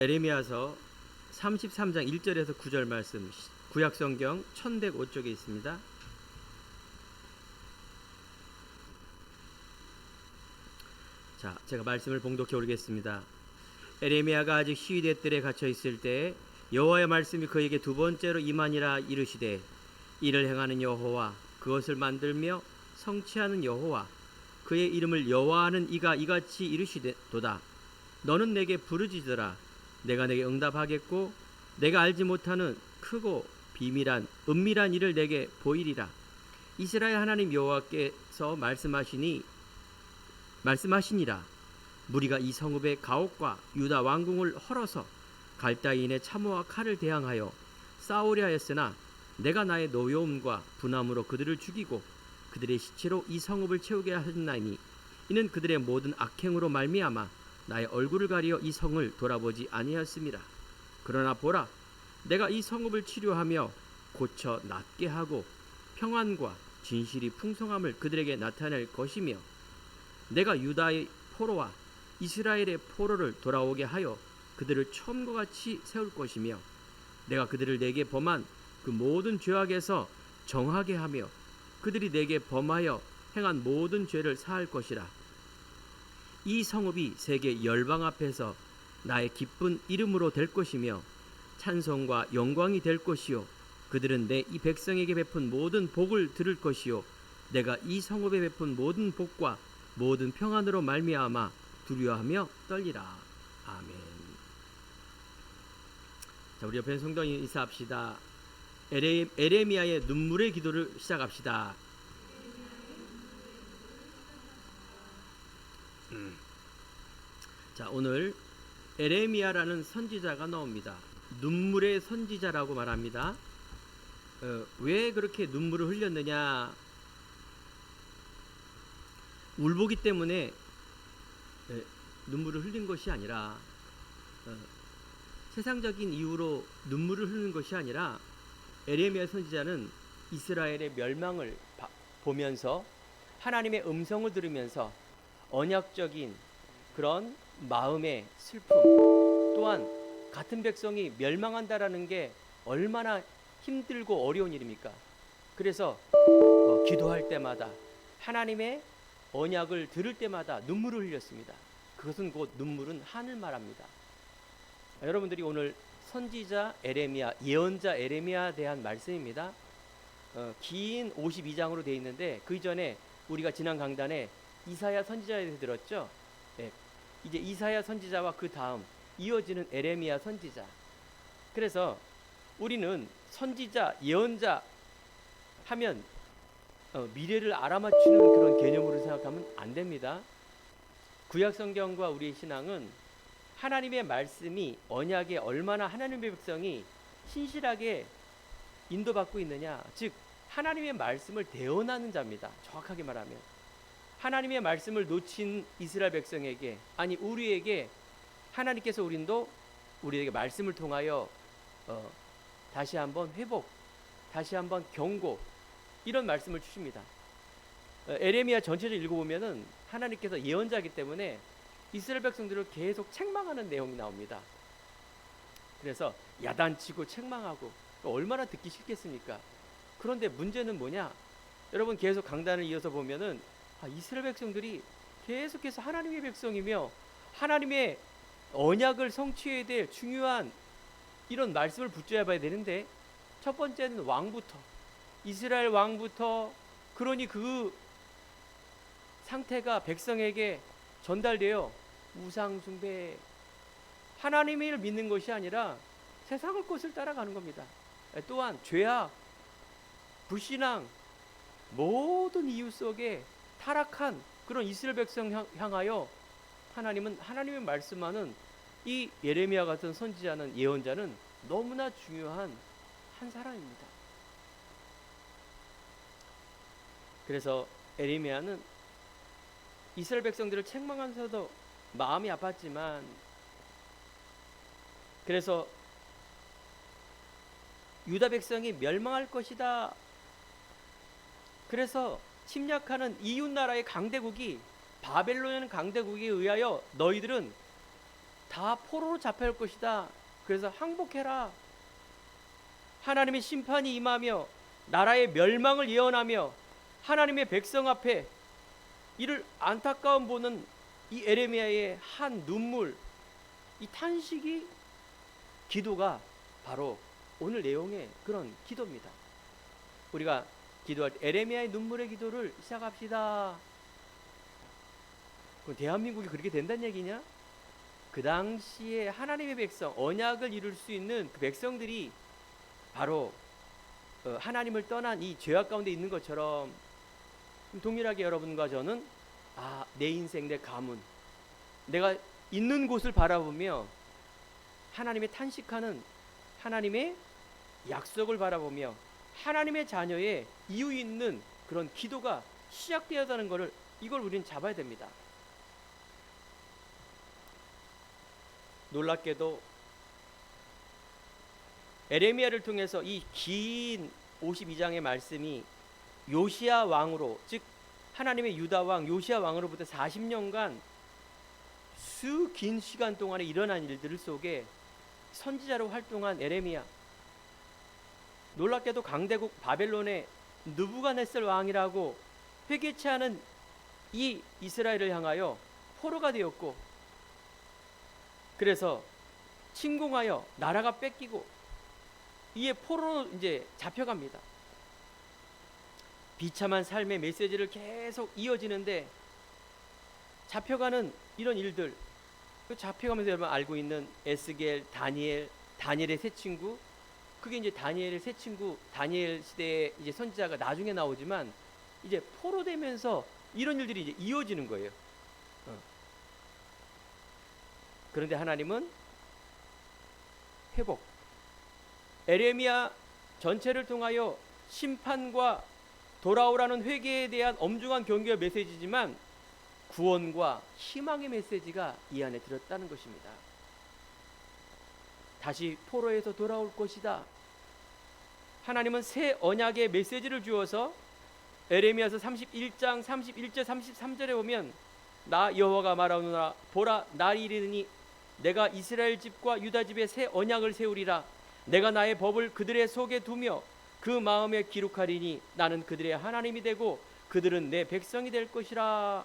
에레미야서 33장 1절에서 9절 말씀, 구약성경 1105쪽에 있습니다. 자, 제가 말씀을 봉독해 오르겠습니다. 에레미야가 아직 시위대 뜰에 갇혀 있을 때 여호와의 말씀이 그에게 두 번째로 임하니라. 이르시되, 이를 행하는 여호와, 그것을 만들며 성취하는 여호와, 그의 이름을 여호와하는 이가 이같이 이르시도다. 너는 내게 부르짖으라. 내가 내게 응답하겠고, 내가 알지 못하는 크고 비밀한 은밀한 일을 내게 보이리라. 이스라엘 하나님 여호와께서 말씀하시니라. 무리가 이 성읍의 가옥과 유다 왕궁을 헐어서 갈다인의 참호와 칼을 대항하여 싸우려 하였으나, 내가 나의 노여움과 분함으로 그들을 죽이고 그들의 시체로 이 성읍을 채우게 하였나니, 이는 그들의 모든 악행으로 말미암아 나의 얼굴을 가리어 이 성을 돌아보지 아니하였음이라. 그러나 보라, 내가 이 성읍을 치료하며 고쳐 낫게 하고 평안과 진실이 풍성함을 그들에게 나타낼 것이며, 내가 유다의 포로와 이스라엘의 포로를 돌아오게 하여 그들을 처음과 같이 세울 것이며, 내가 그들을 내게 범한 그 모든 죄악에서 정하게 하며 그들이 내게 범하여 행한 모든 죄를 사할 것이라. 이 성읍이 세계 열방 앞에서 나의 기쁜 이름으로 될 것이며 찬송과 영광이 될 것이요, 그들은 내 이 백성에게 베푼 모든 복을 들을 것이요, 내가 이 성읍에 베푼 모든 복과 모든 평안으로 말미암아 두려워하며 떨리라. 아멘. 자, 우리 옆에 성도님 인사합시다. 에레미야의 눈물의 기도를 시작합시다. 자, 오늘 에레미야라는 선지자가 나옵니다. 눈물의 선지자라고 말합니다. 왜 그렇게 눈물을 흘렸느냐? 울보기 때문에 눈물을 흘린 것이 아니라, 세상적인 이유로 눈물을 흘리는 것이 아니라, 에레미야 선지자는 이스라엘의 멸망을 보면서 하나님의 음성을 들으면서 언약적인 그런 마음의 슬픔, 또한 같은 백성이 멸망한다라는 게 얼마나 힘들고 어려운 일입니까? 그래서 기도할 때마다, 하나님의 언약을 들을 때마다 눈물을 흘렸습니다. 그것은 곧 눈물은 하늘 말합니다. 여러분들이 오늘 선지자 에레미야, 예언자 에레미야에 대한 말씀입니다. 긴 52장으로 되어 있는데, 그 이전에 우리가 지난 강단에 이사야 선지자에 대해서 들었죠. 네. 이제 이사야 선지자와 그 다음 이어지는 에레미야 선지자. 그래서 우리는 선지자, 예언자 하면 미래를 알아맞추는 그런 개념으로 생각하면 안 됩니다. 구약 성경과 우리의 신앙은 하나님의 말씀이, 언약에 얼마나 하나님의 백성이 신실하게 인도받고 있느냐, 즉 하나님의 말씀을 대언하는 자입니다. 정확하게 말하면 하나님의 말씀을 놓친 이스라엘 백성에게, 아니 우리에게 하나님께서 우리에게 말씀을 통하여 다시 한번 회복, 다시 한번 경고, 이런 말씀을 주십니다. 에레미야 전체를 읽어보면은 하나님께서 예언자이기 때문에 이스라엘 백성들을 계속 책망하는 내용이 나옵니다. 그래서 야단치고 책망하고, 얼마나 듣기 싫겠습니까? 그런데 문제는 뭐냐? 여러분 계속 강단을 이어서 보면은 이스라엘 백성들이 계속해서 하나님의 백성이며 하나님의 언약을 성취해야 될 중요한 이런 말씀을 붙잡아야 되는데, 첫 번째는 왕부터, 이스라엘 왕부터, 그러니 그 상태가 백성에게 전달되어 우상 숭배, 하나님을 믿는 것이 아니라 세상의 것을 따라가는 겁니다. 또한 죄악, 불신앙, 모든 이유 속에 타락한 그런 이스라엘 백성 향하여 하나님은, 하나님의 말씀하는 이 예레미야 같은 선지자는, 예언자는 너무나 중요한 한 사람입니다. 그래서 에레미야는 이스라엘 백성들을 책망하면서도 마음이 아팠지만, 그래서 유다 백성이 멸망할 것이다, 그래서 침략하는 이웃 나라의 강대국이, 바벨론이라는 강대국에 의하여 너희들은 다 포로로 잡혀갈 것이다. 그래서 항복해라. 하나님의 심판이 임하며 나라의 멸망을 예언하며 하나님의 백성 앞에 이를 안타까움 보는 이 에레미야의 한 눈물, 이 탄식이 기도가 바로 오늘 내용의 그런 기도입니다. 우리가 기도할 때 에레미야의 눈물의 기도를 시작합시다. 그럼 대한민국이 그렇게 된다는 얘기냐? 그 당시에 하나님의 백성, 언약을 이룰 수 있는 그 백성들이 바로 하나님을 떠난 이 죄악 가운데 있는 것처럼, 동일하게 여러분과 저는 내 인생, 내 가문, 내가 있는 곳을 바라보며 하나님의 탄식하는 하나님의 약속을 바라보며 하나님의 자녀의 이유 있는 그런 기도가 시작되었다는 것을, 이걸 우리는 잡아야 됩니다. 놀랍게도 에레미야를 통해서 이 긴 52장의 말씀이 요시야 왕으로, 즉 하나님의 유다 왕 요시야 왕으로부터 40년간 수 긴 시간 동안에 일어난 일들 속에 선지자로 활동한 에레미야, 놀랍게도 강대국 바벨론의 느부갓네살 왕이라고 회개치 않은 이 이스라엘을 향하여 포로가 되었고, 그래서 침공하여 나라가 뺏기고 이에 포로로 이제 잡혀갑니다. 비참한 삶의 메시지를 계속 이어지는데 잡혀가는 이런 일들, 그 잡혀가면서 여러분 알고 있는 에스겔, 다니엘의 세 친구, 그게 이제 다니엘의 세 친구, 다니엘 시대의 이제 선지자가 나중에 나오지만 이제 포로되면서 이런 일들이 이제 이어지는 거예요. 그런데 하나님은 회복, 에레미야 전체를 통하여 심판과 돌아오라는 회개에 대한 엄중한 경고의 메시지지만 구원과 희망의 메시지가 이 안에 들었다는 것입니다. 다시 포로에서 돌아올 것이다. 하나님은 새 언약의 메시지를 주어서 에레미야서 31장 31절 33절에 보면 나 여호와가 말하노라 보라 날이 이르니 내가 이스라엘 집과 유다 집에 새 언약을 세우리라. 내가 나의 법을 그들의 속에 두며 그 마음에 기록하리니 나는 그들의 하나님이 되고 그들은 내 백성이 될 것이라.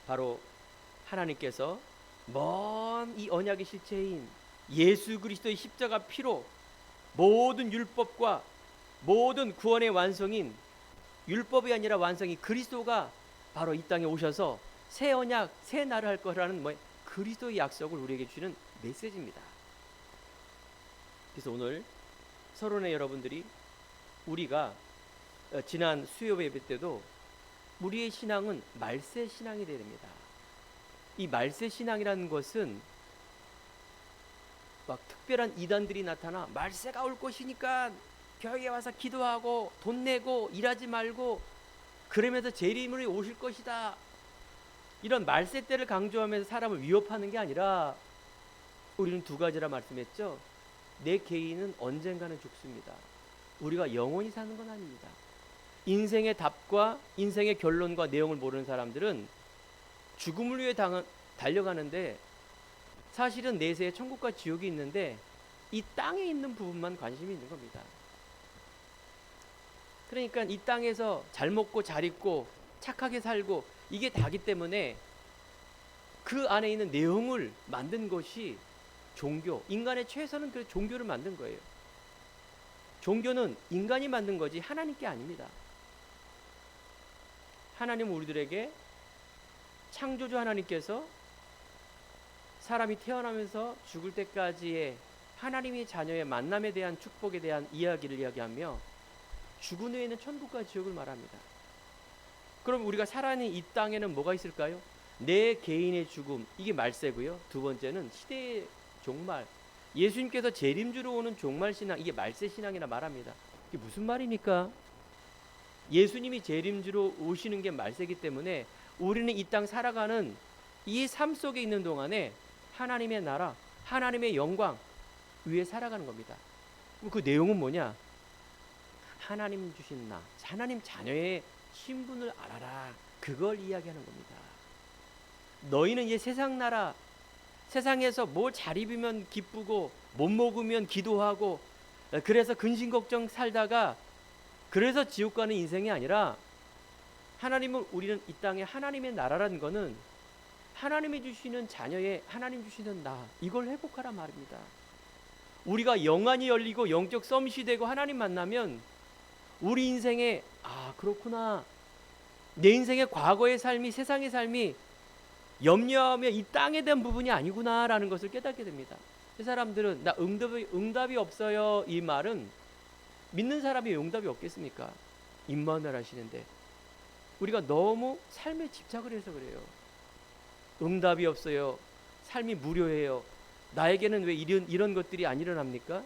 바로 하나님께서 먼 이 언약의 실체인 예수 그리스도의 십자가 피로 모든 율법과 모든 구원의 완성인, 율법이 아니라 완성인 그리스도가 바로 이 땅에 오셔서 새 언약, 새 나라를 할 거라는 그리스도의 약속을 우리에게 주는 메시지입니다. 그래서 오늘 서론의 여러분들이, 우리가 지난 수요 예배 때도 우리의 신앙은 말세 신앙이 되야 됩니다. 이 말세 신앙이라는 것은 막 특별한 이단들이 나타나 말세가 올 것이니까 교회에 와서 기도하고 돈 내고 일하지 말고 그러면서 재림이 오실 것이다, 이런 말세 때를 강조하면서 사람을 위협하는 게 아니라, 우리는 두 가지라 말씀했죠. 내 개인은 언젠가는 죽습니다. 우리가 영원히 사는 건 아닙니다. 인생의 답과 인생의 결론과 내용을 모르는 사람들은 죽음을 위해 달려가는데 사실은 내세에 천국과 지옥이 있는데 이 땅에 있는 부분만 관심이 있는 겁니다. 그러니까 이 땅에서 잘 먹고 잘 입고 착하게 살고 이게 다기 때문에 그 안에 있는 내용을 만든 것이 종교, 인간의 최선은 그 종교를 만든 거예요. 종교는 인간이 만든 거지 하나님께 아닙니다. 하나님은 우리들에게, 창조주 하나님께서 사람이 태어나면서 죽을 때까지의 하나님의 자녀의 만남에 대한 축복에 대한 이야기를 이야기하며 죽은 후에는 천국과 지옥을 말합니다. 그럼 우리가 살아있는 이 땅에는 뭐가 있을까요? 내 개인의 죽음, 이게 말세고요. 두 번째는 시대의 종말, 예수님께서 재림주로 오는 종말 신앙, 이게 말세 신앙이라 말합니다. 이게 무슨 말입니까? 예수님이 재림주로 오시는 게 말세이기 때문에 우리는 이 땅 살아가는 이 삶 속에 있는 동안에 하나님의 나라, 하나님의 영광 위에 살아가는 겁니다. 그 내용은 뭐냐? 하나님 주신 나, 하나님 자녀의 신분을 알아라, 그걸 이야기하는 겁니다. 너희는 이제 세상 나라, 세상에서 뭘 잘 입으면 기쁘고 못 먹으면 기도하고 그래서 근심 걱정 살다가 그래서 지옥 가는 인생이 아니라 하나님은 우리는 이 땅에 하나님의 나라라는 거는 하나님이 주시는 자녀의 하나님 주시는 나 이걸 회복하란 말입니다. 우리가 영안이 열리고 영적 썸밋이 되고 하나님 만나면 우리 인생에 그렇구나. 내 인생의 과거의 삶이 세상의 삶이 염려하며 이 땅에 대한 부분이 아니구나라는 것을 깨닫게 됩니다. 이 사람들은 나 응답이 없어요. 이 말은 믿는 사람이 왜 응답이 없겠습니까? 임마누엘 하시는데 우리가 너무 삶에 집착을 해서 그래요. 응답이 없어요. 삶이 무료해요. 나에게는 왜 이런 것들이 안 일어납니까?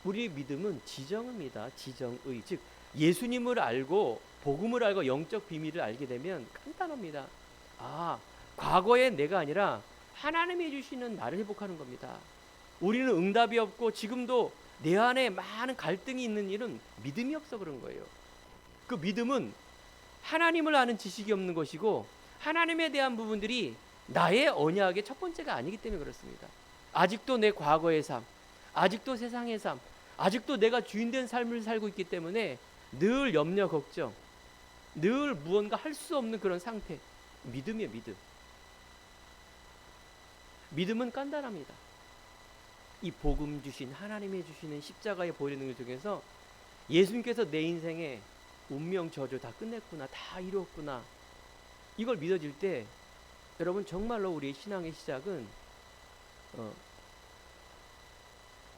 우리의 믿음은 지정입니다. 지정의. 즉 예수님을 알고 복음을 알고 영적 비밀을 알게 되면 간단합니다. 과거의 내가 아니라 하나님이 주시는 나를 회복하는 겁니다. 우리는 응답이 없고 지금도 내 안에 많은 갈등이 있는 일은 믿음이 없어 그런 거예요. 그 믿음은 하나님을 아는 지식이 없는 것이고 하나님에 대한 부분들이 나의 언약의 첫 번째가 아니기 때문에 그렇습니다. 아직도 내 과거의 삶, 아직도 세상의 삶, 아직도 내가 주인된 삶을 살고 있기 때문에 늘 염려 걱정, 늘 무언가 할 수 없는 그런 상태. 믿음이에요. 믿음은 간단합니다. 이 복음 주신 하나님이 주시는 십자가의 보혈의 능력 중에서 예수님께서 내 인생의 운명 저주 다 끝냈구나, 다 이루었구나, 이걸 믿어질 때 여러분 정말로 우리의 신앙의 시작은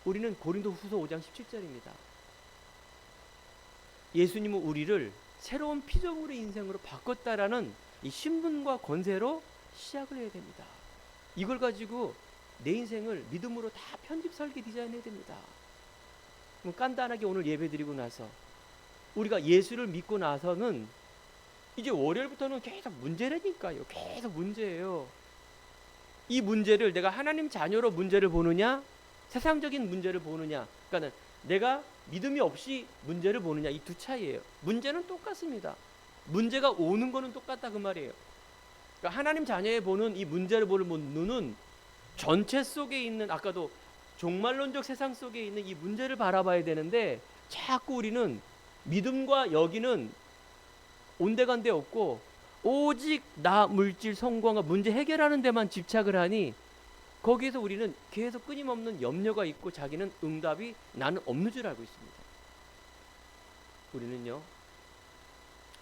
우리는 고린도후서 5장 17절입니다. 예수님은 우리를 새로운 피조물의 인생으로 바꿨다라는 이 신분과 권세로 시작을 해야 됩니다. 이걸 가지고 내 인생을 믿음으로 다 편집 설계 디자인해야 됩니다. 그럼 간단하게 오늘 예배드리고 나서 우리가 예수를 믿고 나서는 이제 월요일부터는 계속 문제라니까요. 계속 문제예요. 이 문제를 내가 하나님 자녀로 문제를 보느냐, 세상적인 문제를 보느냐, 그러니까 내가 믿음이 없이 문제를 보느냐, 이 두 차이예요. 문제는 똑같습니다. 문제가 오는 거는 똑같다 그 말이에요. 그러니까 하나님 자녀에 보는 이 문제를 보는 눈은 전체 속에 있는, 아까도 종말론적 세상 속에 있는 이 문제를 바라봐야 되는데 자꾸 우리는 믿음과 여기는 온데간데 없고 오직 나 물질 성공과 문제 해결하는 데만 집착을 하니 거기에서 우리는 계속 끊임없는 염려가 있고 자기는 응답이 나는 없는 줄 알고 있습니다. 우리는요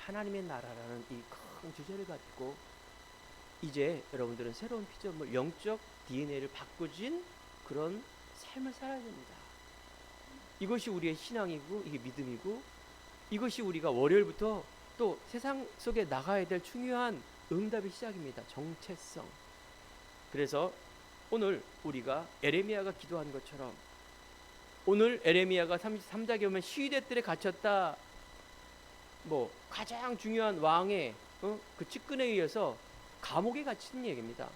하나님의 나라라는 이 큰 주제를 가지고 이제 여러분들은 새로운 피조물, 영적 DNA를 바꾸진 그런 삶을 살아야 됩니다. 이것이 우리의 신앙이고 이게 믿음이고 이것이 우리가 월요일부터 또 세상 속에 나가야 될 중요한 응답의 시작입니다. 정체성. 그래서 오늘 우리가 에레미야가 기도한 것처럼 오늘 에레미야가 33장에 보면 시위대 뜰에 갇혔다. 가장 중요한 왕의 그 측근에 의해서 감옥에 갇힌 얘기입니다.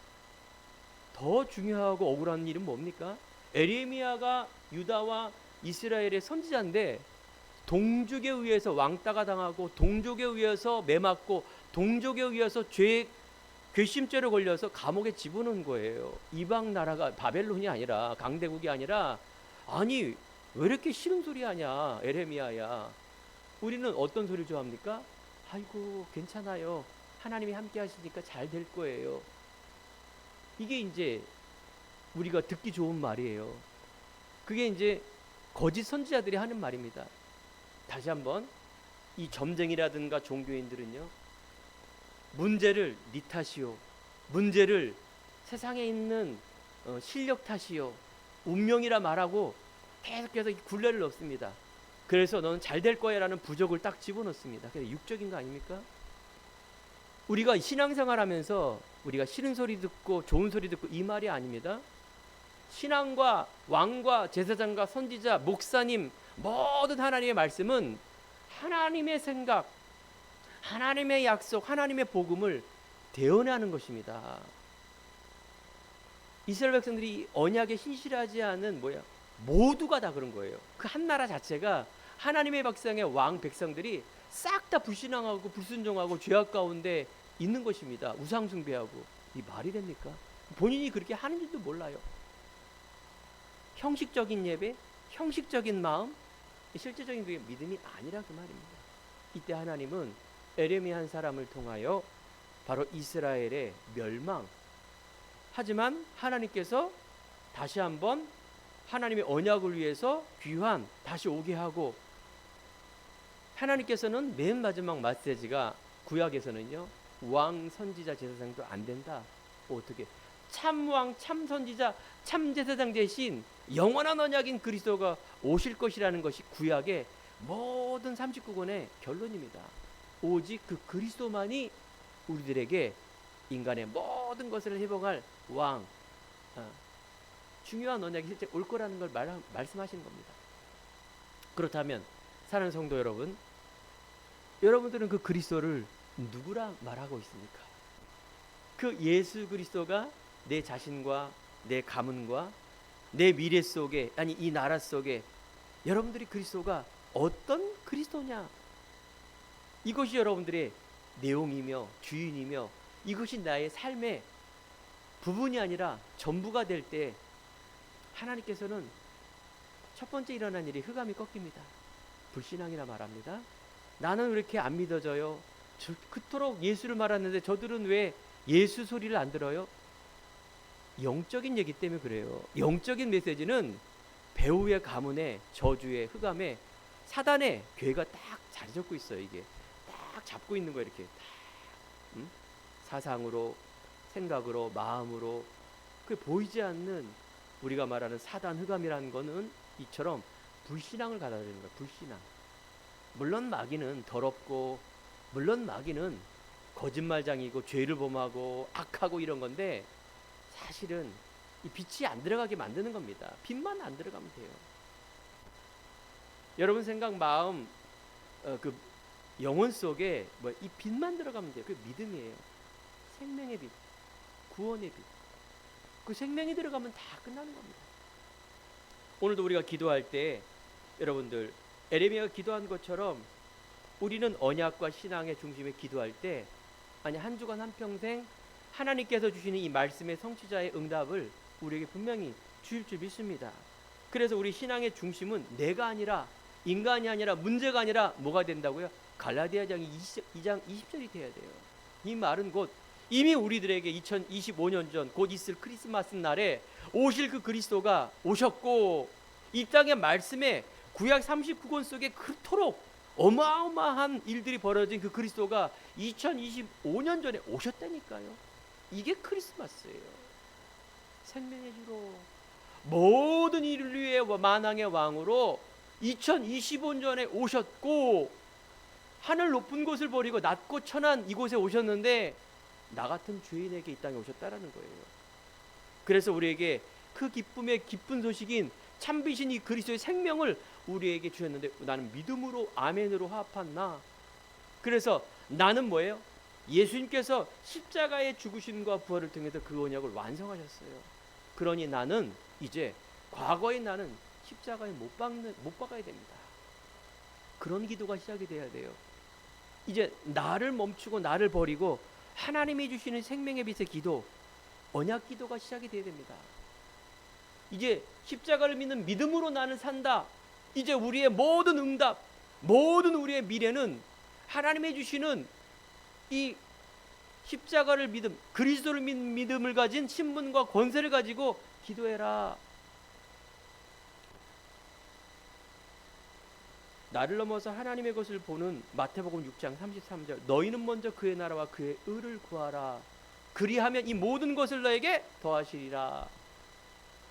더 중요하고 억울한 일은 뭡니까? 에레미야가 유다와 이스라엘의 선지자인데 동족에 의해서 왕따가 당하고 동족에 의해서 매맞고 동족에 의해서 괘씸죄로 걸려서 감옥에 집어넣은 거예요. 이방 나라가 바벨론이 아니라 강대국이 아니라 아니 왜 이렇게 싫은 소리 하냐 에레미야야. 우리는 어떤 소리를 좋아합니까? 아이고 괜찮아요. 하나님이 함께 하시니까 잘 될 거예요. 이게 이제 우리가 듣기 좋은 말이에요. 그게 이제 거짓 선지자들이 하는 말입니다. 다시 한번 이 점쟁이라든가 종교인들은요 문제를 네 탓이요, 문제를 세상에 있는 실력 탓이요, 운명이라 말하고 계속해서 굴레를 넣습니다. 그래서 너는 잘 될 거야 라는 부적을 딱 집어넣습니다. 그게 육적인 거 아닙니까? 우리가 신앙생활하면서 우리가 싫은 소리 듣고 좋은 소리 듣고 이 말이 아닙니다. 신앙과 왕과 제사장과 선지자, 목사님 모든 하나님의 말씀은 하나님의 생각, 하나님의 약속, 하나님의 복음을 대언하는 것입니다. 이스라엘 백성들이 언약에 신실하지 않은 모두가 다 그런 거예요. 그 한 나라 자체가 하나님의 백성의 왕 백성들이 싹 다 불신앙하고 불순종하고 죄악 가운데 있는 것입니다. 우상 숭배하고. 이 말이 됩니까? 본인이 그렇게 하는 줄도 몰라요. 형식적인 예배, 형식적인 마음, 실제적인 그게 믿음이 아니라 그 말입니다. 이때 하나님은 에레미야 한 사람을 통하여 바로 이스라엘의 멸망, 하지만 하나님께서 다시 한번 하나님의 언약을 위해서 귀환 다시 오게 하고, 하나님께서는 맨 마지막 메시지가 구약에서는요, 왕 선지자 제사장도 안 된다. 어떻게 참왕 참선지자 참제사장 대신 영원한 언약인 그리스도가 오실 것이라는 것이 구약의 모든 39권의 결론입니다. 오직 그 그리스도만이 우리들에게 인간의 모든 것을 회복할 왕, 중요한 언약이 실제 올 거라는 걸 말씀하시는 겁니다. 그렇다면 사랑하는 성도 여러분, 여러분들은 그 그리스도를 누구라 말하고 있습니까? 그 예수 그리스도가 내 자신과 내 가문과 내 미래 속에, 아니 이 나라 속에 여러분들이 그리스도가 어떤 그리스도냐, 이것이 여러분들의 내용이며 주인이며 이것이 나의 삶의 부분이 아니라 전부가 될 때 하나님께서는 첫 번째 일어난 일이 흑암이 꺾입니다. 불신앙이라 말합니다. 나는 왜 이렇게 안 믿어져요? 그토록 예수를 말하는데 저들은 왜 예수 소리를 안 들어요? 영적인 얘기 때문에 그래요. 영적인 메시지는 배후의 가문의 저주의 흑암에 사단의 괴가 딱 자리 잡고 있어요. 이게 딱 잡고 있는 거예요. 이렇게 딱, 사상으로, 생각으로, 마음으로. 그 보이지 않는 우리가 말하는 사단 흑암이라는 거는 이처럼 불신앙을 가다주는 거예요. 불신앙. 물론 마귀는 더럽고, 물론 마귀는 거짓말장이고 죄를 범하고 악하고 이런 건데, 사실은 이 빛이 안 들어가게 만드는 겁니다. 빛만 안 들어가면 돼요. 여러분 생각, 마음, 그 영혼 속에 이 빛만 들어가면 돼요. 그 믿음이에요. 생명의 빛, 구원의 빛. 그 생명이 들어가면 다 끝나는 겁니다. 오늘도 우리가 기도할 때 여러분들 에레미야가 기도한 것처럼 우리는 언약과 신앙의 중심에 기도할 때, 아니 한 주간 한 평생 하나님께서 주시는 이 말씀의 성취자의 응답을 우리에게 분명히 주실 줄 믿습니다. 그래서 우리 신앙의 중심은 내가 아니라, 인간이 아니라, 문제가 아니라 뭐가 된다고요? 갈라디아장 2장 20절이 돼야 돼요. 이 말은 곧 이미 우리들에게 2025년 전 곧 있을 크리스마스 날에 오실 그 그리스도가 오셨고, 이 땅의 말씀에 구약 39권 속에 그토록 어마어마한 일들이 벌어진 그 그리스도가 2025년 전에 오셨다니까요. 이게 크리스마스예요. 생명의 주로 모든 인류의 만왕의 왕으로 2025년에 오셨고, 하늘 높은 곳을 버리고 낮고 천한 이곳에 오셨는데 나 같은 죄인에게 이 땅에 오셨다라는 거예요. 그래서 우리에게 그 기쁨의 기쁜 소식인 참비신 이 그리스도의 생명을 우리에게 주셨는데, 나는 믿음으로 아멘으로 화합한 나. 그래서 나는 뭐예요? 예수님께서 십자가의 죽으심과 부활을 통해서 그 언약을 완성하셨어요. 그러니 나는 이제 과거의 나는 십자가에 못 박아야 됩니다. 그런 기도가 시작이 돼야 돼요. 이제 나를 멈추고 나를 버리고 하나님이 주시는 생명의 빛의 기도, 언약 기도가 시작이 돼야 됩니다. 이제 십자가를 믿는 믿음으로 나는 산다. 이제 우리의 모든 응답, 모든 우리의 미래는 하나님이 주시는 이 십자가를 믿음, 그리스도를 믿는 믿음을 가진 신분과 권세를 가지고 기도해라. 나를 넘어서 하나님의 것을 보는 마태복음 6장 33절, 너희는 먼저 그의 나라와 그의 의를 구하라. 그리하면 이 모든 것을 너에게 더하시리라.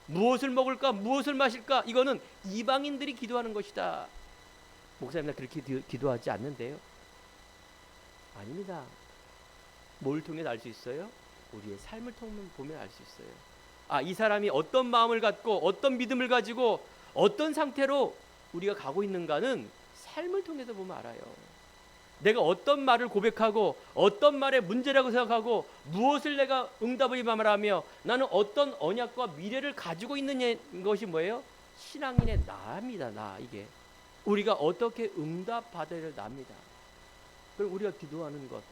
무엇을 먹을까, 무엇을 마실까, 이거는 이방인들이 기도하는 것이다. 목사님, 나 그렇게 기도하지 않는데요. 아닙니다. 뭘 통해 알 수 있어요? 우리의 삶을 통해 보면 알 수 있어요. 아, 이 사람이 어떤 마음을 갖고 어떤 믿음을 가지고 어떤 상태로 우리가 가고 있는가는 삶을 통해서 보면 알아요. 내가 어떤 말을 고백하고 어떤 말의 문제라고 생각하고 무엇을 내가 응답을 말하며 나는 어떤 언약과 미래를 가지고 있는 것이 뭐예요? 신앙인의 나입니다. 나. 이게 우리가 어떻게 응답받아야 될 나입니다. 그럼 우리가 기도하는 것,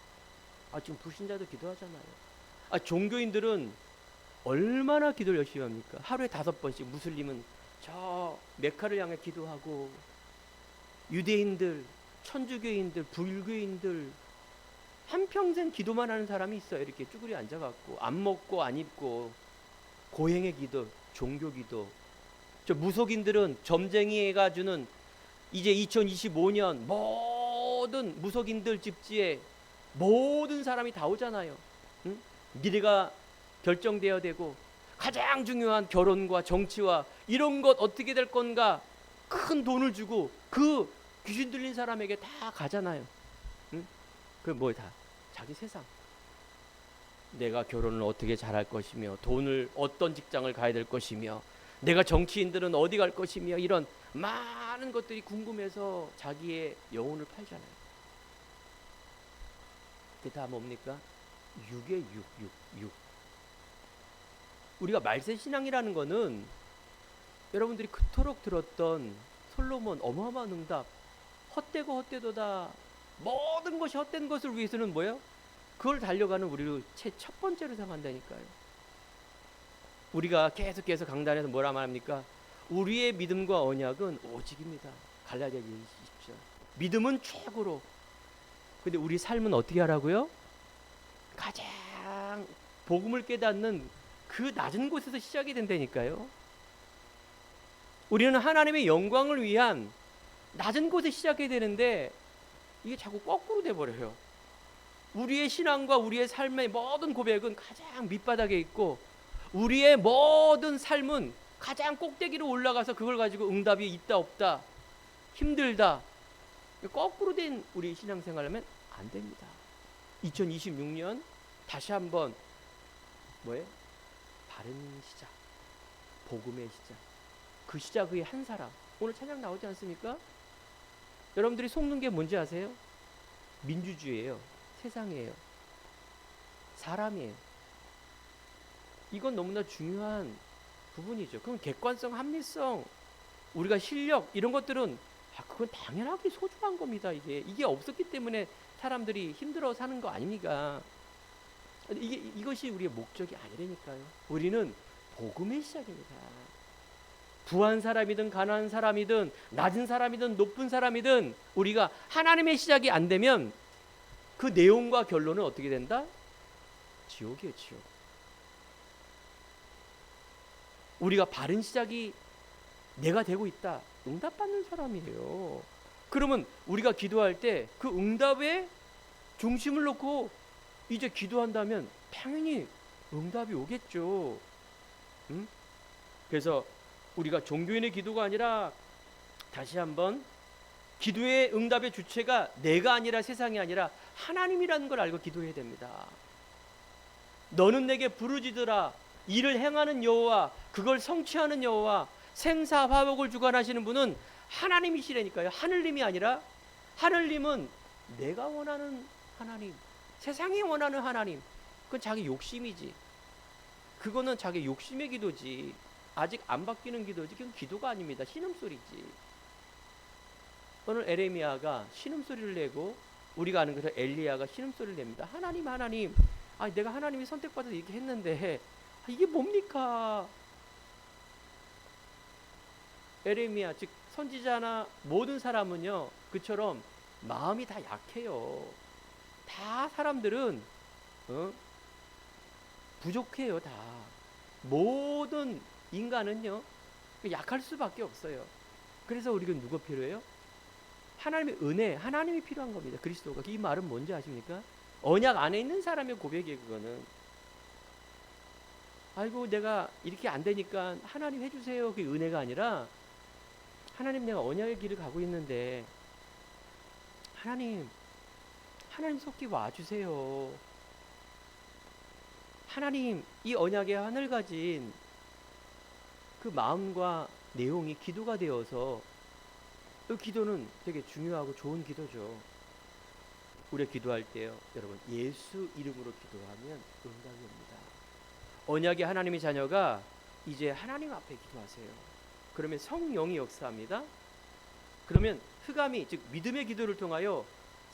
지금 불신자도 기도하잖아요. 종교인들은 얼마나 기도를 열심히 합니까? 하루에 5번씩. 무슬림은 저 메카를 향해 기도하고, 유대인들, 천주교인들, 불교인들 한평생 기도만 하는 사람이 있어요. 이렇게 쭈그리 앉아갖고 안 먹고 안 입고 고행의 기도, 종교 기도. 저 무속인들은 점쟁이가 주는 이제 2025년 모든 무속인들 집지에 모든 사람이 다 오잖아요. 응? 미래가 결정되어야 되고 가장 중요한 결혼과 정치와 이런 것 어떻게 될 건가 큰 돈을 주고 그 귀신 들린 사람에게 다 가잖아요. 응? 그 뭐 다 자기 세상. 내가 결혼을 어떻게 잘할 것이며 돈을 어떤 직장을 가야 될 것이며 내가 정치인들은 어디 갈 것이며 이런 많은 것들이 궁금해서 자기의 영혼을 팔잖아요. 그게 다 뭡니까? 육의 육. 우리가 말세신앙이라는 거는 여러분들이 그토록 들었던 솔로몬 어마어마한 응답, 헛되고 헛되도다 모든 것이 헛된 것을 위해서는 뭐예요? 그걸 달려가는 우리를 첫 번째로 생각한다니까요. 우리가 계속해서 강단에서 뭐라 말합니까? 우리의 믿음과 언약은 오직입니다. 갈라디아 20절. 믿음은 최고로. 근데 우리 삶은 어떻게 하라고요? 가장 복음을 깨닫는 그 낮은 곳에서 시작이 된다니까요. 우리는 하나님의 영광을 위한 낮은 곳에 시작해야 되는데 이게 자꾸 거꾸로 돼버려요. 우리의 신앙과 우리의 삶의 모든 고백은 가장 밑바닥에 있고 우리의 모든 삶은 가장 꼭대기로 올라가서 그걸 가지고 응답이 있다 없다 힘들다 거꾸로 된 우리 신앙생활하면 안 됩니다. 2026년 다시 한번 뭐예요? 바른 시작, 복음의 시작. 그 시작의 한 사람. 오늘 찬양 나오지 않습니까? 여러분들이 속는 게 뭔지 아세요? 민주주의예요. 세상이에요. 사람이에요. 이건 너무나 중요한 부분이죠. 그럼 객관성, 합리성, 우리가 실력 이런 것들은 그건 당연하게 소중한 겁니다. 이게 없었기 때문에 사람들이 힘들어 사는 거 아닙니까? 이것이 우리의 목적이 아니라니까요. 우리는 복음의 시작입니다. 부한 사람이든 가난한 사람이든 낮은 사람이든 높은 사람이든 우리가 하나님의 시작이 안 되면 그 내용과 결론은 어떻게 된다? 지옥이에요, 지옥. 우리가 바른 시작이 내가 되고 있다. 응답받는 사람이에요. 그러면 우리가 기도할 때 그 응답에 중심을 놓고 이제 기도한다면 당연히 응답이 오겠죠. 응? 그래서 우리가 종교인의 기도가 아니라 다시 한번 기도의 응답의 주체가 내가 아니라 세상이 아니라 하나님이라는 걸 알고 기도해야 됩니다. 너는 내게 부르짖으라. 이를 행하는 여호와, 그걸 성취하는 여호와, 생사화복을 주관하시는 분은 하나님이시라니까요. 하늘님이 아니라 하늘님은 내가 원하는 하나님, 세상이 원하는 하나님. 그건 자기 욕심이지. 그거는 자기 욕심의 기도지. 아직 안 바뀌는 기도지. 그건 기도가 아닙니다. 신음소리지. 오늘 에레미야가 신음소리를 내고 우리가 아는 것처럼 엘리야가 신음소리를 냅니다. 하나님, 하나님. 내가 하나님이 선택받아서 이렇게 했는데 이게 뭡니까? 에레미야 즉 선지자나 모든 사람은요 그처럼 마음이 다 약해요. 다 사람들은 부족해요. 다 모든 인간은요 약할 수밖에 없어요. 그래서 우리가 누가 필요해요? 하나님의 은혜, 하나님이 필요한 겁니다. 그리스도가. 이 말은 뭔지 아십니까? 언약 안에 있는 사람의 고백이에요. 그거는 아이고 내가 이렇게 안 되니까 하나님 해주세요. 그게 은혜가 아니라 하나님 내가 언약의 길을 가고 있는데 하나님 속히 와주세요. 하나님 이 언약의 하늘 가진 그 마음과 내용이 기도가 되어서 그 기도는 되게 중요하고 좋은 기도죠. 우리가 기도할 때요 여러분 예수 이름으로 기도하면 응답이 옵니다. 언약의 하나님의 자녀가 이제 하나님 앞에 기도하세요. 그러면 성령이 역사합니다. 그러면 흑암이 즉 믿음의 기도를 통하여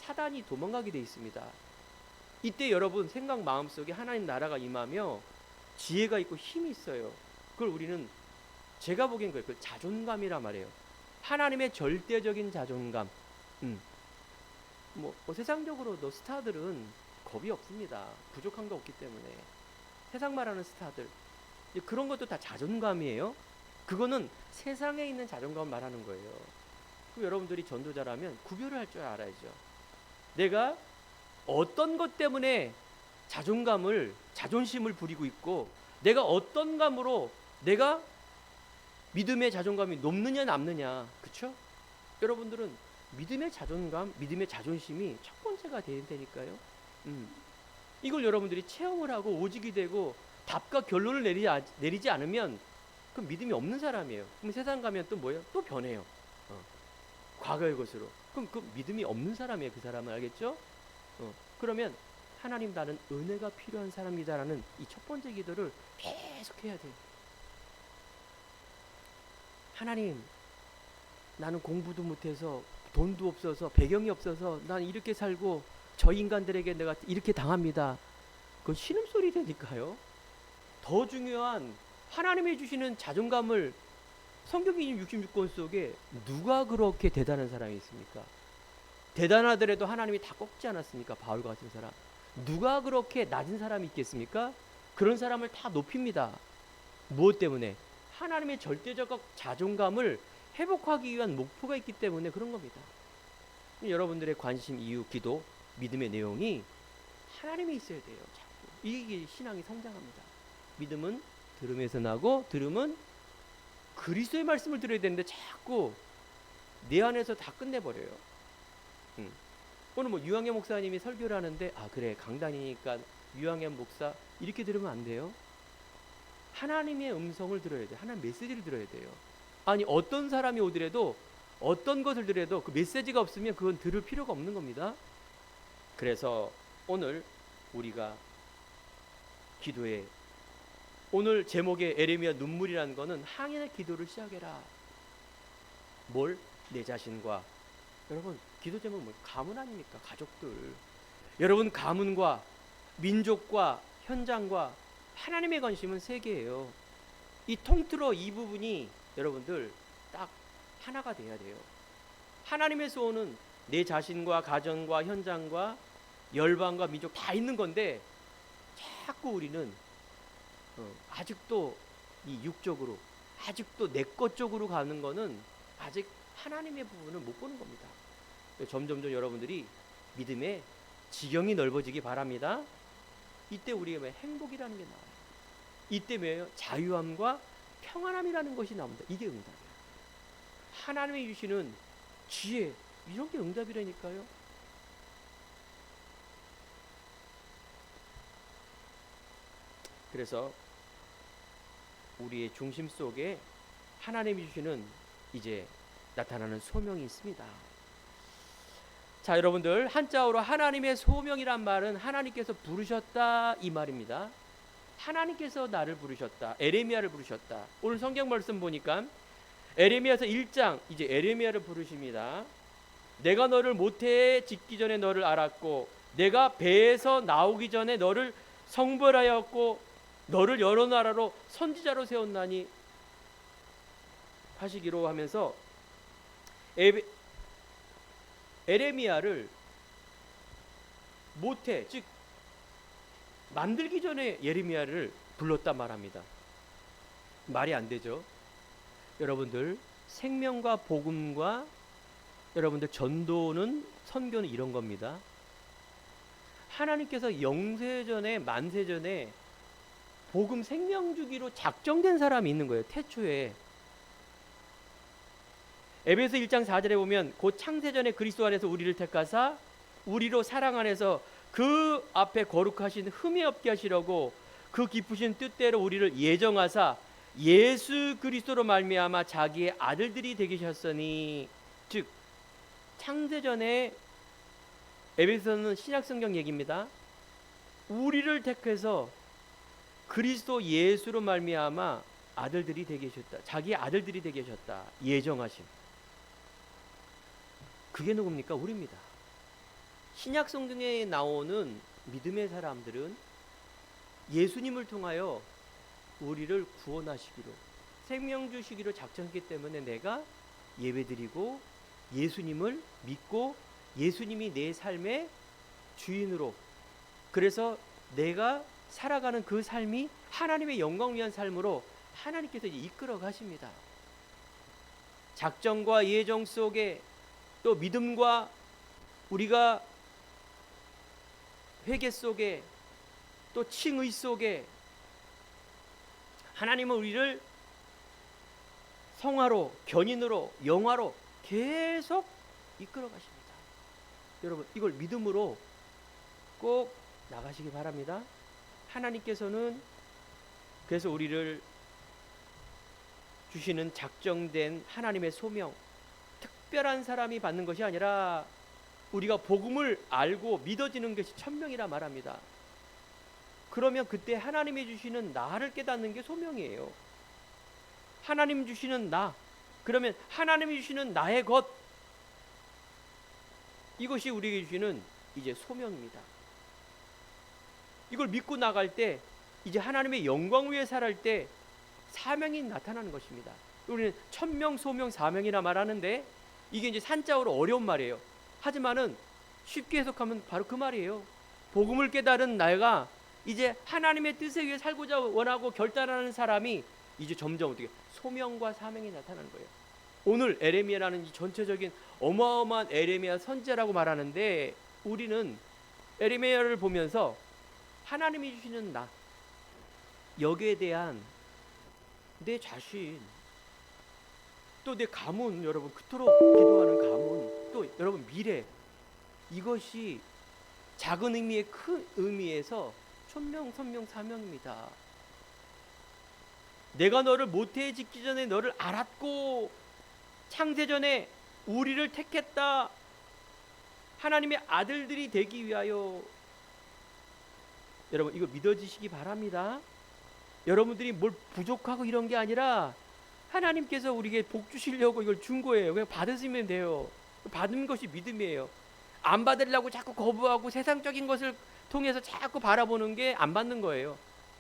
사단이 도망가게 돼 있습니다. 이때 여러분 생각 마음속에 하나님 나라가 임하며 지혜가 있고 힘이 있어요. 그걸 우리는 제가 보기엔 그걸 자존감이란 말이에요. 하나님의 절대적인 자존감. 세상적으로 스타들은 겁이 없습니다. 부족한 게 없기 때문에. 세상 말하는 스타들 그런 것도 다 자존감이에요. 그거는 세상에 있는 자존감을 말하는 거예요. 그럼 여러분들이 전도자라면 구별을 할 줄 알아야죠. 내가 어떤 것 때문에 자존심을 부리고 있고, 내가 어떤 감으로 내가 믿음의 자존감이 높느냐 남느냐, 그렇죠? 여러분들은 믿음의 자존감, 믿음의 자존심이 첫 번째가 돼야 되니까요. 이걸 여러분들이 체험을 하고 오직이 되고 답과 결론을 내리지 않으면 그 믿음이 없는 사람이에요. 그럼 세상 가면 또 뭐예요? 또 변해요. 과거의 것으로. 그럼 그 믿음이 없는 사람이에요. 그 사람은. 알겠죠? 그러면 하나님, 나는 은혜가 필요한 사람이다라는 이 첫 번째 기도를 계속 해야 돼요. 하나님, 나는 공부도 못해서 돈도 없어서 배경이 없어서 난 이렇게 살고 저 인간들에게 내가 이렇게 당합니다. 그건 신음소리 되니까요. 더 중요한 하나님이 주시는 자존감을, 성경이 66권 속에 누가 그렇게 대단한 사람이 있습니까? 대단하더라도 하나님이 다 꺾지 않았습니까? 바울 같은 사람. 누가 그렇게 낮은 사람이 있겠습니까? 그런 사람을 다 높입니다. 무엇 때문에? 하나님의 절대적 자존감을 회복하기 위한 목표가 있기 때문에 그런 겁니다. 여러분들의 관심, 이유, 기도, 믿음의 내용이 하나님에 있어야 돼요. 자꾸. 이게 신앙이 성장합니다. 믿음은 들음에서 나고, 들음은 그리스도의 말씀을 들어야 되는데 자꾸 내 안에서 다 끝내버려요. 오늘 유황현 목사님이 설교를 하는데 그래 강단이니까 유황현 목사 이렇게 들으면 안 돼요. 하나님의 음성을 들어야 돼요. 하나님 메시지를 들어야 돼요. 아니 어떤 사람이 오더라도, 어떤 것을 들어도 그 메시지가 없으면 그건 들을 필요가 없는 겁니다. 그래서 오늘 우리가 기도에, 오늘 제목의 에레미야 눈물이라는 거는 항해의 기도를 시작해라. 뭘? 내 자신과, 여러분 기도 제목은 뭐 가문 아닙니까? 가족들. 여러분 가문과 민족과 현장과 하나님의 관심은 세 개예요. 이 통틀어 이 부분이 여러분들 딱 하나가 돼야 돼요. 하나님의 소원은 내 자신과 가정과 현장과 열방과 민족 다 있는 건데, 자꾸 우리는 아직도 이 육적으로, 아직도 내 것 쪽으로 가는 거는 아직 하나님의 부분을 못 보는 겁니다. 점점점 여러분들이 믿음의 지경이 넓어지기 바랍니다. 이때 우리가 행복이라는 게 나와요. 이때 뭐예요? 자유함과 평안함이라는 것이 나옵니다. 이게 응답이에요. 하나님이 주시는 지혜, 이런 게 응답이라니까요. 그래서 우리의 중심 속에 하나님이 주시는 이제 나타나는 소명이 있습니다. 자, 여러분들, 한자어로 하나님의 소명이란 말은 하나님께서 부르셨다 이 말입니다. 하나님께서 나를 부르셨다. 에레미야를 부르셨다. 오늘 성경 말씀 보니까 에레미야서 1장 이제 에레미야를 부르십니다. 내가 너를 모태에 짓기 전에 너를 알았고, 내가 배에서 나오기 전에 너를 성별하였고, 너를 여러 나라로 선지자로 세웠나니 하시기로 하면서 에레미야를 모태, 즉 만들기 전에 예레미야를 불렀단 말합니다. 말이 안 되죠. 여러분들, 생명과 복음과 여러분들 전도는, 선교는 이런 겁니다. 하나님께서 영세전에 만세전에 복음 생명 주기로 작정된 사람이 있는 거예요. 태초에 에베소 1장 4절에 보면 곧 창세전에 그리스도 안에서 우리를 택하사 우리로 사랑 안에서 그 앞에 거룩하신 흠이 없게 하시려고 그 기쁘신 뜻대로 우리를 예정하사 예수 그리스도로 말미암아 자기의 아들들이 되게 하셨으니, 즉 창세전에, 에베소는 신약성경 얘기입니다. 우리를 택해서 그리스도 예수로 말미암아 아들들이 되게 하셨다. 자기의 아들들이 되게 하셨다. 예정하심. 그게 누굽니까? 우리입니다. 신약 성경에 나오는 믿음의 사람들은 예수님을 통하여 우리를 구원하시기로, 생명 주시기로 작정했기 때문에 내가 예배드리고 예수님을 믿고 예수님이 내 삶의 주인으로, 그래서 내가 살아가는 그 삶이 하나님의 영광 위한 삶으로 하나님께서 이끌어 가십니다. 작정과 예정 속에, 또 믿음과 우리가 회개 속에, 또 칭의 속에 하나님은 우리를 성화로, 견인으로, 영화로 계속 이끌어 가십니다. 여러분, 이걸 믿음으로 꼭 나가시기 바랍니다. 하나님께서는 그래서 우리를 주시는 작정된 하나님의 소명, 특별한 사람이 받는 것이 아니라 우리가 복음을 알고 믿어지는 것이 천명이라 말합니다. 그러면 그때 하나님이 주시는 나를 깨닫는 게 소명이에요. 하나님 주시는 나, 그러면 하나님이 주시는 나의 것, 이것이 우리에게 주시는 이제 소명입니다. 이걸 믿고 나갈 때 이제 하나님의 영광 위에 살할 때 사명이 나타나는 것입니다. 우리는 천명, 소명, 사명이라 말하는데 이게 이제 산자어로 어려운 말이에요. 하지만은 쉽게 해석하면 바로 그 말이에요. 복음을 깨달은 나가 이제 하나님의 뜻에 의해 살고자 원하고 결단하는 사람이 이제 점점 어떻게 소명과 사명이 나타나는 거예요. 오늘 에레미야라는 이 전체적인 어마어마한 에레미야 선지자라고 말하는데 우리는 에레미야를 보면서 하나님이 주시는 나, 여기에 대한 내 자신, 또 내 가문, 여러분 그토록 기도하는 가문, 또 여러분 미래, 이것이 작은 의미의 큰 의미에서 천명, 선명, 사명입니다. 내가 너를 모태에 짓기 전에 너를 알았고 창세전에 우리를 택했다. 하나님의 아들들이 되기 위하여. 여러분 이거 믿어지시기 바랍니다. 여러분들이 뭘 부족하고 이런 게 아니라 하나님께서 우리에게 복 주시려고 이걸 준 거예요. 그냥 받으시면 돼요. 받은 것이 믿음이에요. 안 받으려고 자꾸 거부하고 세상적인 것을 통해서 자꾸 바라보는 게 안 받는 거예요.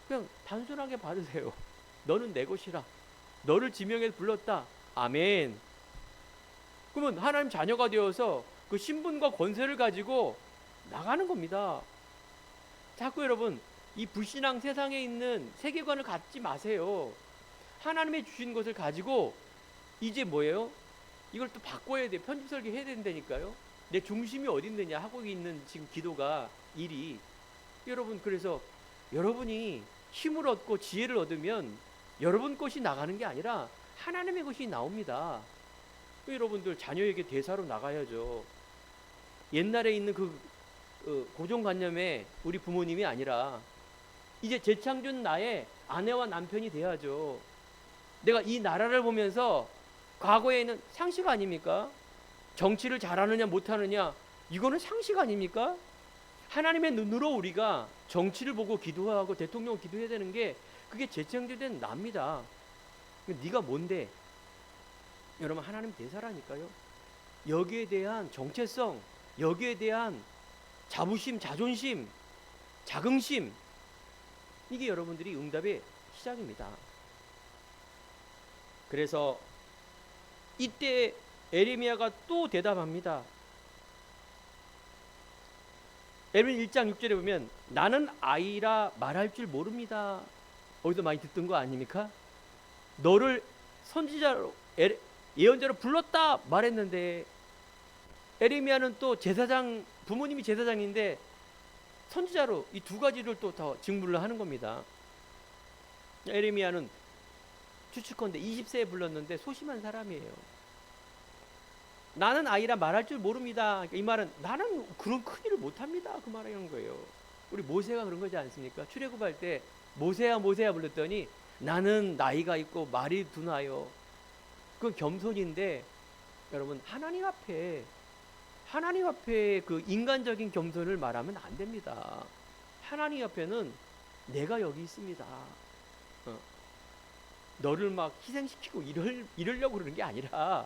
그냥 단순하게 받으세요. 너는 내 것이라. 너를 지명해서 불렀다. 아멘. 그러면 하나님 자녀가 되어서 그 신분과 권세를 가지고 나가는 겁니다. 자꾸 여러분 이 불신앙 세상에 있는 세계관을 갖지 마세요. 하나님의 주신 것을 가지고 이제 뭐예요? 이걸 또 바꿔야 돼. 편집 설계해야 된다니까요. 내 중심이 어디 있느냐 하고 있는 지금 기도가 일이. 여러분 그래서 여러분이 힘을 얻고 지혜를 얻으면 여러분 것이 나가는 게 아니라 하나님의 것이 나옵니다. 여러분들 자녀에게 대사로 나가야죠. 옛날에 있는 그 고정관념에 우리 부모님이 아니라 이제 재창조는 나의 아내와 남편이 돼야죠. 내가 이 나라를 보면서 과거에는 상식 아닙니까? 정치를 잘하느냐 못하느냐 이거는 상식 아닙니까? 하나님의 눈으로 우리가 정치를 보고 기도하고 대통령 기도해야 되는 게 그게 재창조된 납니다. 네가 뭔데? 여러분 하나님 대사라니까요. 여기에 대한 정체성, 여기에 대한 자부심, 자존심, 자긍심, 이게 여러분들이 응답의 시작입니다. 그래서 이때 에레미야가 또 대답합니다. 에레미야 1장 6절에 보면 나는 아이라 말할 줄 모릅니다. 어디서 많이 듣던 거 아닙니까? 너를 선지자로 예언자로 불렀다 말했는데 에레미야는 또 제사장, 부모님이 제사장인데 선지자로 이 두 가지를 또 더 직무를 하는 겁니다. 에레미야는 추측컨대 20세에 불렀는데 소심한 사람이에요. 나는 아이라 말할 줄 모릅니다. 이 말은 나는 그런 큰 일을 못합니다. 그 말하는 거예요. 우리 모세가 그런 거지 않습니까? 출애굽할 때 모세야 모세야 불렀더니 나는 나이가 있고 말이 둔하여. 그건 겸손인데 여러분 하나님 앞에 그 인간적인 겸손을 말하면 안 됩니다. 하나님 앞에는 내가 여기 있습니다. 너를 막 희생시키고 이러려고 그러는 게 아니라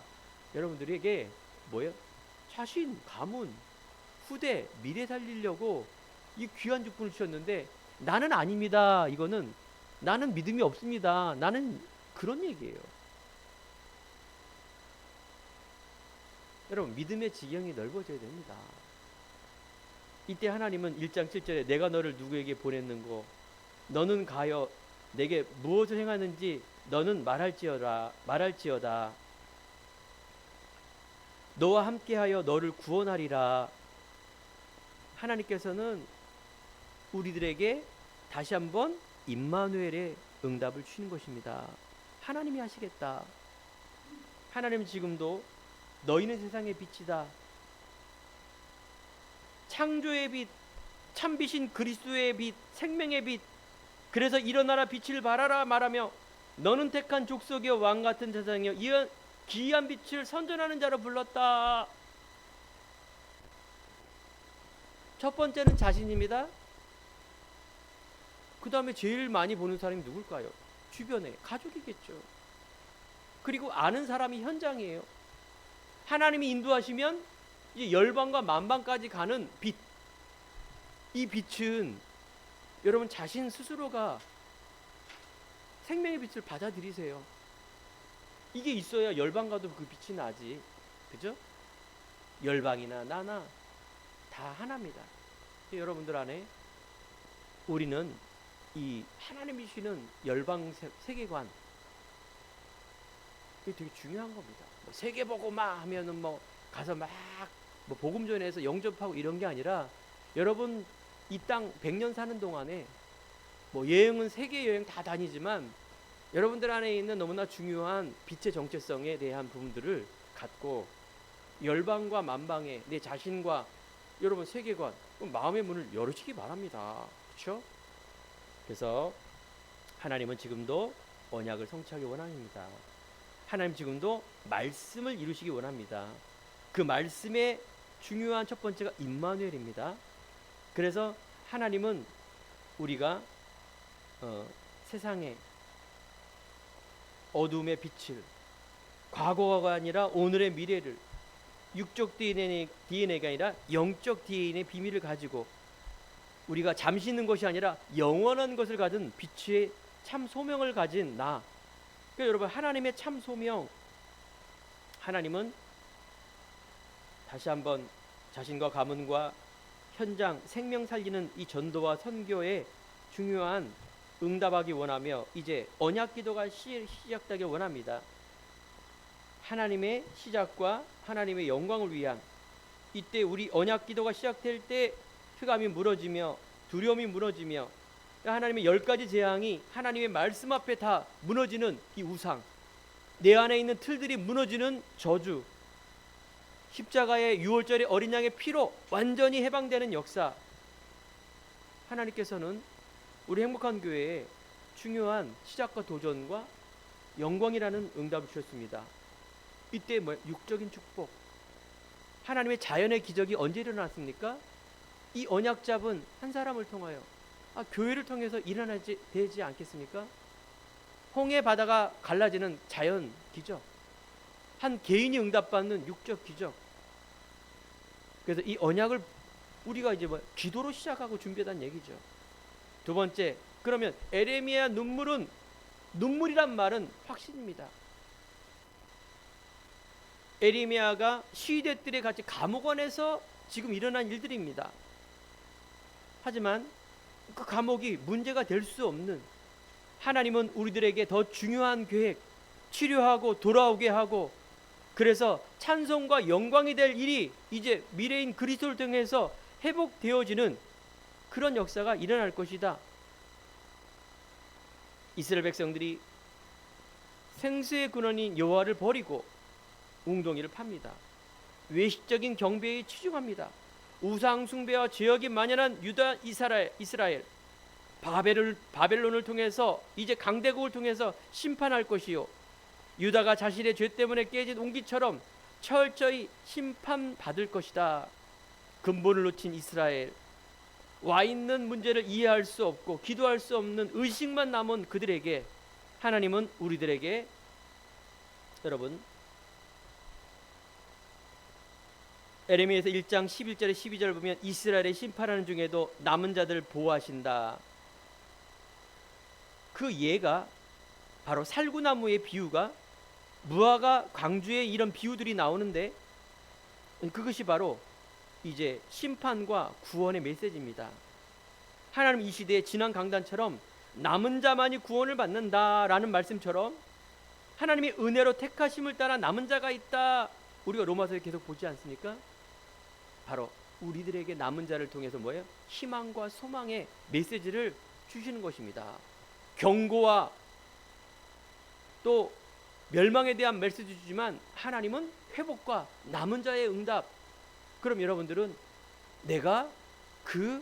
여러분들에게 뭐예요? 자신, 가문, 후대, 미래 살리려고 이 귀한 직분을 주셨는데 나는 아닙니다. 이거는 나는 믿음이 없습니다. 나는 그런 얘기예요. 여러분, 믿음의 지경이 넓어져야 됩니다. 이때 하나님은 1장 7절에 내가 너를 누구에게 보냈는고 너는 가여 내게 무엇을 행하는지 너는 말할지어다. 너와 함께하여 너를 구원하리라. 하나님께서는 우리들에게 다시 한번 임마누엘의 응답을 주시는 것입니다. 하나님이 하시겠다. 하나님은 지금도 너희는 세상의 빛이다. 창조의 빛, 참빛인 그리스도의 빛, 생명의 빛. 그래서 일어나라 빛을 발하라 말하며 너는 택한 족속의 왕 같은 세상이여 이 기이한 빛을 선전하는 자로 불렀다. 첫 번째는 자신입니다. 그 다음에 제일 많이 보는 사람이 누굴까요? 주변에 가족이겠죠. 그리고 아는 사람이 현장이에요. 하나님이 인도하시면 이제 열방과 만방까지 가는 빛. 이 빛은 여러분 자신 스스로가 생명의 빛을 받아들이세요. 이게 있어야 열방가도 그 빛이 나지. 그죠? 열방이나 나나 다 하나입니다. 여러분들 안에 우리는 이 하나님이 주시는 열방 세계관, 그게 되게 중요한 겁니다. 뭐 세계 보고 막 하면은 뭐 가서 막 뭐 복음 전해서 영접하고 이런 게 아니라 여러분 이 땅 100년 사는 동안에 뭐 여행은 세계 여행 다 다니지만 여러분들 안에 있는 너무나 중요한 빛의 정체성에 대한 부분들을 갖고 열방과 만방에 내 자신과 여러분 세계관, 마음의 문을 열으시기 바랍니다. 그렇죠? 그래서 하나님은 지금도 언약을 성취하기 원합니다. 하나님 지금도 말씀을 이루시기 원합니다. 그 말씀의 중요한 첫 번째가 임마누엘입니다. 그래서 하나님은 우리가 세상에 어두움의 빛을, 과거가 아니라 오늘의 미래를, 육적 DNA가 아니라 영적 DNA의 비밀을 가지고 우리가 잠시 있는 것이 아니라 영원한 것을 가진 빛의 참 소명을 가진 나. 그러니까 여러분 하나님의 참 소명, 하나님은 다시 한번 자신과 가문과 현장 생명 살리는 이 전도와 선교에 중요한 응답하기 원하며 이제 언약 기도가 시작되길 원합니다. 하나님의 시작과 하나님의 영광을 위한 이때 우리 언약 기도가 시작될 때 흑암이 무너지며 두려움이 무너지며 하나님의 10가지 재앙이 하나님의 말씀 앞에 다 무너지는 이 우상, 내 안에 있는 틀들이 무너지는 저주, 십자가의 유월절의 어린 양의 피로 완전히 해방되는 역사. 하나님께서는 우리 행복한 교회에 중요한 시작과 도전과 영광이라는 응답을 주셨습니다. 이때 육적인 축복, 하나님의 자연의 기적이 언제 일어났습니까? 이 언약 잡은 한 사람을 통하여 교회를 통해서 일어나지 되지 않겠습니까? 홍해 바다가 갈라지는 자연 기적, 한 개인이 응답받는 육적 기적. 그래서 이 언약을 우리가 이제 기도로 시작하고 준비하다는 얘기죠. 두 번째, 그러면 에레미야 눈물이란 말은 확신입니다. 에레미야가 시대들에 같이 감옥 안에서 지금 일어난 일들입니다. 하지만 그 감옥이 문제가 될 수 없는, 하나님은 우리들에게 더 중요한 계획, 치료하고 돌아오게 하고, 그래서 찬송과 영광이 될 일이 이제 미래인 그리스도를 통해서 회복되어지는 그런 역사가 일어날 것이다. 이스라엘 백성들이 생수의 근원인 여호와를 버리고 웅덩이를 팝니다. 외식적인 경배에 치중합니다. 우상 숭배와 죄악이 만연한 유다 이스라엘 바벨론을 통해서 이제 강대국을 통해서 심판할 것이요, 유다가 자신의 죄 때문에 깨진 옹기처럼 철저히 심판받을 것이다. 근본을 놓친 이스라엘, 와 있는 문제를 이해할 수 없고 기도할 수 없는 의식만 남은 그들에게 하나님은 우리들에게 여러분 에레미야서 1장 11절에 12절 보면 이스라엘의 심판하는 중에도 남은 자들 보호하신다. 그 예가 바로 살구나무의 비유가 무화과 광주에 이런 비유들이 나오는데 그것이 바로 이제 심판과 구원의 메시지입니다. 하나님 이 시대의 지난 강단처럼 남은 자만이 구원을 받는다라는 말씀처럼 하나님의 은혜로 택하심을 따라 남은 자가 있다. 우리가 로마서에 계속 보지 않습니까? 바로 우리들에게 남은 자를 통해서 뭐예요? 희망과 소망의 메시지를 주시는 것입니다. 경고와 또 멸망에 대한 메시지 주지만 하나님은 회복과 남은 자의 응답. 그럼 여러분들은 내가 그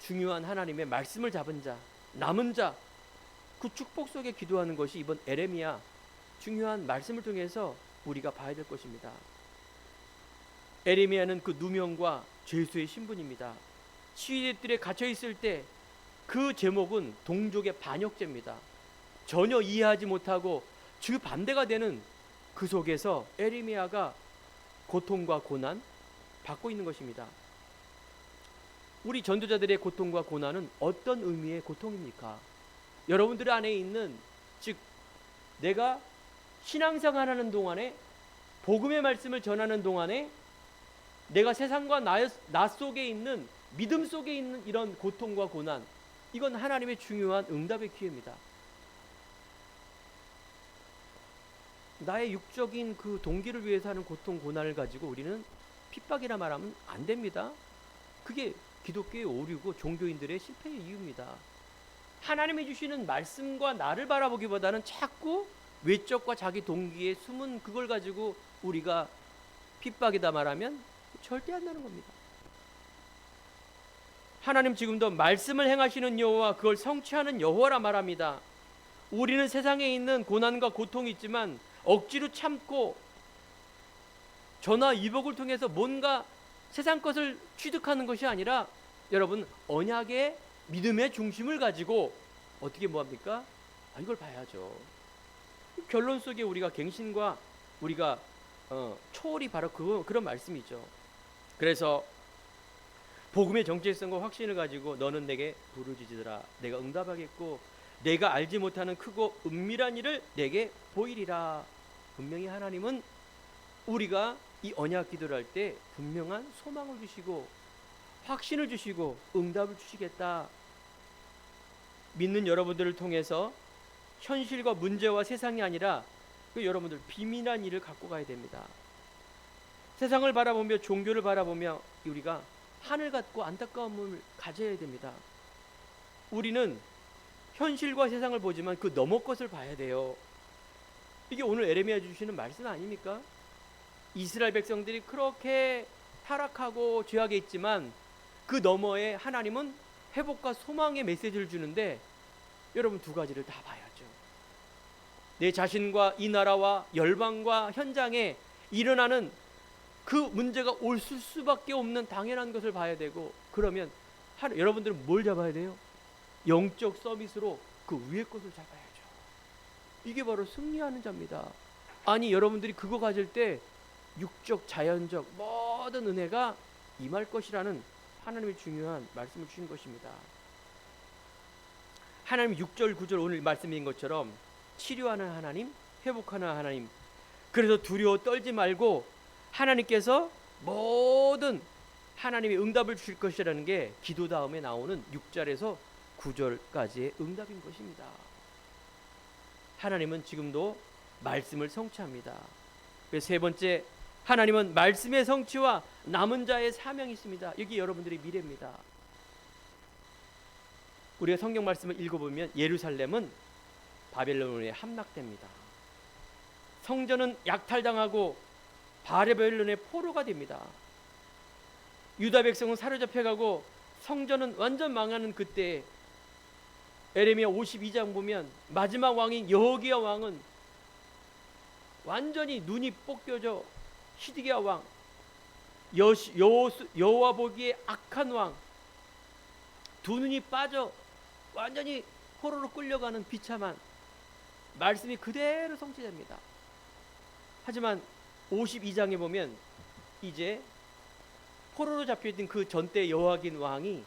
중요한 하나님의 말씀을 잡은 자, 남은 자, 그 축복 속에 기도하는 것이 이번 에레미야 중요한 말씀을 통해서 우리가 봐야 될 것입니다. 에레미야는 그 누명과 죄수의 신분입니다. 시위대들에 갇혀 있을 때 그 제목은 동족의 반역죄입니다. 전혀 이해하지 못하고 주 반대가 되는 그 속에서 에레미야가 고통과 고난 받고 있는 것입니다. 우리 전도자들의 고통과 고난은 어떤 의미의 고통입니까? 여러분들 안에 있는, 즉 내가 신앙생활하는 동안에 복음의 말씀을 전하는 동안에 내가 세상과 나 속에 있는 믿음 속에 있는 이런 고통과 고난, 이건 하나님의 중요한 응답의 기회입니다. 나의 육적인 그 동기를 위해서 하는 고통 고난을 가지고 우리는 핍박이라 말하면 안 됩니다. 그게 기독교의 오류고 종교인들의 실패의 이유입니다. 하나님이 주시는 말씀과 나를 바라보기보다는 자꾸 외적과 자기 동기의 숨은 그걸 가지고 우리가 핍박이다 말하면 절대 안 나는 겁니다. 하나님 지금도 말씀을 행하시는 여호와, 그걸 성취하는 여호와라 말합니다. 우리는 세상에 있는 고난과 고통이 있지만 억지로 참고 전화 위복을 통해서 뭔가 세상 것을 취득하는 것이 아니라 여러분 언약의 믿음의 중심을 가지고 어떻게 뭐합니까? 이걸 봐야죠. 결론 속에 우리가 갱신과 우리가 초월이 바로 그런 말씀이죠. 그래서 복음의 정체성과 확신을 가지고 너는 내게 부르짖으라. 내가 응답하겠고 내가 알지 못하는 크고 은밀한 일을 내게 보이리라. 분명히 하나님은 우리가 이 언약 기도를 할 때 분명한 소망을 주시고 확신을 주시고 응답을 주시겠다. 믿는 여러분들을 통해서 현실과 문제와 세상이 아니라 그 여러분들 비밀한 일을 갖고 가야 됩니다. 세상을 바라보며 종교를 바라보며 우리가 하늘 같고 안타까움을 가져야 됩니다. 우리는 현실과 세상을 보지만 그 너머 것을 봐야 돼요. 이게 오늘 에레미야 주시는 말씀 아닙니까? 이스라엘 백성들이 그렇게 타락하고 죄악에 있지만 그 너머에 하나님은 회복과 소망의 메시지를 주는데 여러분 두 가지를 다 봐야죠. 내 자신과 이 나라와 열방과 현장에 일어나는 그 문제가 올 수밖에 없는 당연한 것을 봐야 되고, 그러면 여러분들은 뭘 잡아야 돼요? 영적 서비스로 그 위의 것을 잡아야죠. 이게 바로 승리하는 자입니다. 아니 여러분들이 그거 가질 때 육적 자연적 모든 은혜가 임할 것이라는 하나님의 중요한 말씀을 주신 것입니다. 하나님 6절 9절 오늘 말씀인 것처럼 치료하는 하나님, 회복하는 하나님. 그래서 두려워 떨지 말고 하나님께서 모든 하나님의 응답을 주실 것이라는 게 기도 다음에 나오는 6절에서 9절까지의 응답인 것입니다. 하나님은 지금도 말씀을 성취합니다. 세 번째, 하나님은 말씀의 성취와 남은 자의 사명이 있습니다. 여기 여러분들의 미래입니다. 우리가 성경 말씀을 읽어보면 예루살렘은 바벨론에 함락됩니다. 성전은 약탈당하고 바벨론의 포로가 됩니다. 유다 백성은 사로잡혀가고 성전은 완전 망하는 그때 에레미야 52장 보면 마지막 왕인 여호기야 왕은 완전히 눈이 뽑혀져 시드기야 왕, 여호와 보기에 악한 왕, 두 눈이 빠져 완전히 포로로 끌려가는 비참한 말씀이 그대로 성취됩니다. 하지만 52장에 보면 이제 포로로 잡혀있던 그 전대 여호와긴 왕이